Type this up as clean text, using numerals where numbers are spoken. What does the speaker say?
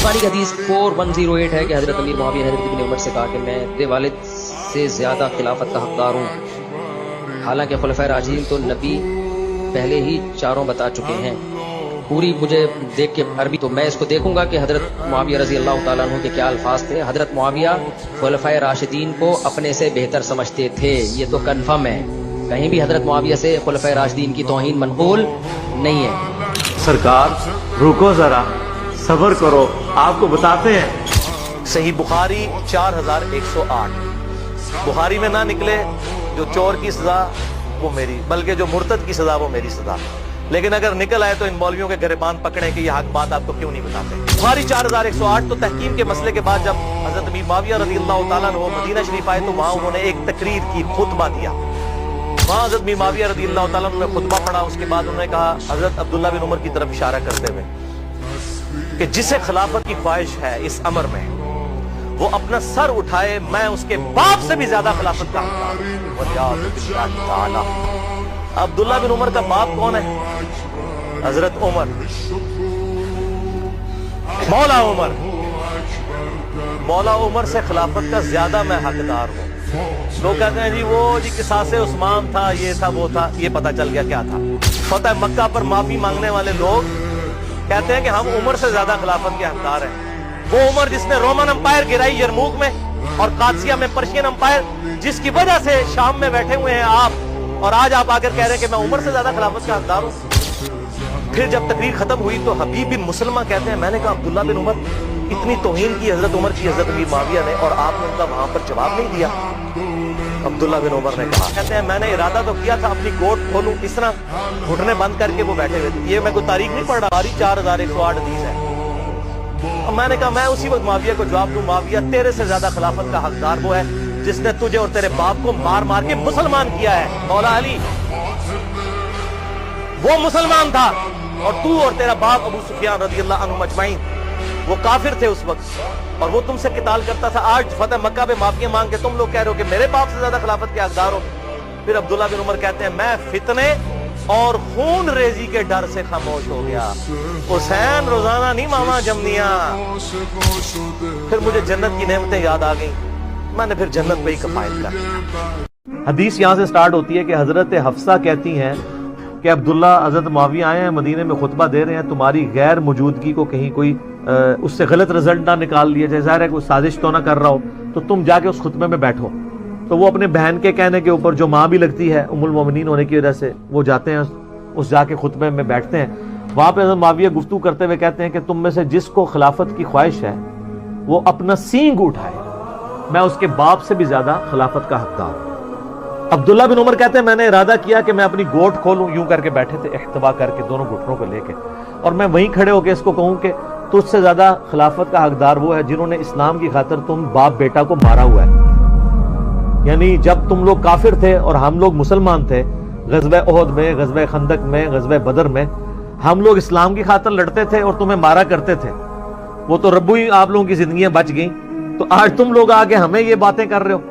बुखारी की हदीस 4108 है कि हजरत अमीर मुआविया हजरत इब्न उमर से कहा कि मैं तेरे वालिद से ज़्यादा खिलाफत का हकदार हूँ। हालांकि खुलफाए राशिदीन तो नबी पहले ही चारों बता चुके हैं। पूरी मुझे देख के अरबी तो मैं इसको देखूंगा कि हजरत मुआविया रजी अल्लाह तआला अन्हु के क्या अल्फाज थे। हजरत मुआविया खुलफाए राशिदीन को अपने से बेहतर समझते थे, ये तो कन्फर्म है। कहीं भी हजरत मुआविया से खुलफाए राशिदीन की तौहीन मनकूल नहीं है। सरकार रुको जरा, सब्र करो, आपको बताते हैं। सही बुखारी 4108। बुखारी में ना निकले जो चोर की सजा वो मेरी, बल्कि जो मुर्तद की सजा वो मेरी सजा। लेकिन अगर निकल आए तो इन मौलवियों के गिरबान पकड़े कि ये हक बात आपको क्यों नहीं बताते। बुखारी 4108। तो तहकीम के मसले के बाद जब हजरत अमीर मुआविया रज़ी अल्लाह तआला अन्हु मदीना शरीफ आए तो वहां उन्होंने एक तकरीर की, खुतबा दिया। वहां हजरत अमीर मुआविया रज़ी अल्लाह तआला अन्हु ने खुतबा पढ़ा। उसके बाद उन्होंने कहा, हजरत अब्दुल्ला बिन उमर की तरफ इशारा करते हुए, कि जिसे खिलाफत की ख्वाहिश है इस अमर में, वो अपना सर उठाए, मैं उसके बाप से भी ज्यादा खिलाफत का हकदार हूं। अब्दुल्ला बिन उमर का बाप कौन है? हजरत उमर, मौला उमर। मौला उमर से खिलाफत का ज्यादा मैं हकदार हूं। लोग कहते हैं जी वो जी किसासे उस्मान था, ये था वो था, ये पता चल गया क्या था। फतह मक्का पर माफी मांगने वाले लोग कहते हैं कि हम उमर से ज्यादा खिलाफत के हकदार हैं। वो उमर जिसने रोमन अंपायर गिराई यरमूक में और कादसिया में पर्शियन अंपायर, जिसकी वजह से शाम में बैठे हुए हैं आप, और आज आप आकर कह रहे हैं कि मैं उमर से ज्यादा खिलाफत का हकदार हूं। फिर जब तकरीर खत्म हुई तो हबीब बिन मुसलमा कहते हैं, मैंने कहा अब्दुल्ला बिन उमर, इतनी तौहीन की हजरत उमर की हजरत अमीर मुआविया ने और आपने उनका वहां पर जवाब नहीं दिया। अब्दुल्ला बिन उमर ने कहा, कहते हैं मैंने इरादा तो किया था अपनी गोट खोलूं, इस तरह घुटने बंद करके वो बैठे हुए थे। ये मैं कोई तारीख नहीं पढ़ रहा, 4108 हदीस है। और मैंने कहा मैं उसी वक्त मुआविया को जवाब दूं, मुआविया तेरे से ज्यादा खिलाफत का हकदार वो है जिसने तुझे और तेरे बाप को मार मार के मुसलमान किया है। मौला अली वो मुसलमान था और तू और तेरा बाप अबू सुफियान रज़ी अल्लाह अन्हु अजमईन वो काफिर थे उस वक्त, और वो तुमसे किताल करता था। आज फतेह मक्का पे माफियां मांग के तुम लोग कह रहे हो कि मेरे बाप से ज्यादा खिलाफत के हकदार हो। फिर अब्दुल्ला बिन उमर कहते हैं, मैं फितने और खून रेजी के डर से खामोश हो गया। हुसैन रोजाना नहीं मामा जमनिया। फिर मुझे जन्नत की नेमतें याद आ गई, मैंने फिर जन्नत पे ही कफायत कर। हदीस यहाँ से स्टार्ट होती है कि हजरत हफ्सा कहती हैं कि अब्दुल्ला हजरत मुआविया आए हैं, मदीने में खुतबा दे रहे हैं, तुम्हारी गैर मौजूदगी को कहीं कोई उससे गलत रिजल्ट ना निकाल लिया जाए, ज़ाहिर है कोई साजिश तो ना कर रहा हो, तो तुम जाके उस खुतबे में बैठो। तो वो अपने बहन के कहने के ऊपर, जो माँ भी लगती है उम्मुल मोमिनीन होने की वजह से, वो जाते हैं उस जाके खुतबे में बैठते हैं। वहाँ पे हजरत मुआविया गुफ्तगू करते हुए कहते हैं कि तुम में से जिसको खिलाफत की ख्वाहिश है वो अपना सींग उठाए, मैं उसके बाप से भी ज्यादा खिलाफत का हकदार हूं। अब्दुल्ला बिन उमर कहते हैं मैंने इरादा किया कि मैं अपनी गोट खोलूं, यूं करके बैठे थे इख्तिबा करके दोनों घुटनों को लेके, और मैं वहीं खड़े होकर इसको कहूं कि तुझसे ज्यादा खिलाफत का हकदार वो है जिन्होंने इस्लाम की खातिर तुम बाप बेटा को मारा हुआ है। यानी जब तुम लोग काफिर थे और हम लोग मुसलमान थे, गज़वे ओहद में, गज़वे खंदक में, गज़वे बदर में हम लोग इस्लाम की खातिर लड़ते थे और तुम्हें मारा करते थे। वो तो रब्बू ही आप लोगों की जिंदगियां बच गई, तो आज तुम लोग आके हमें ये बातें कर रहे हो।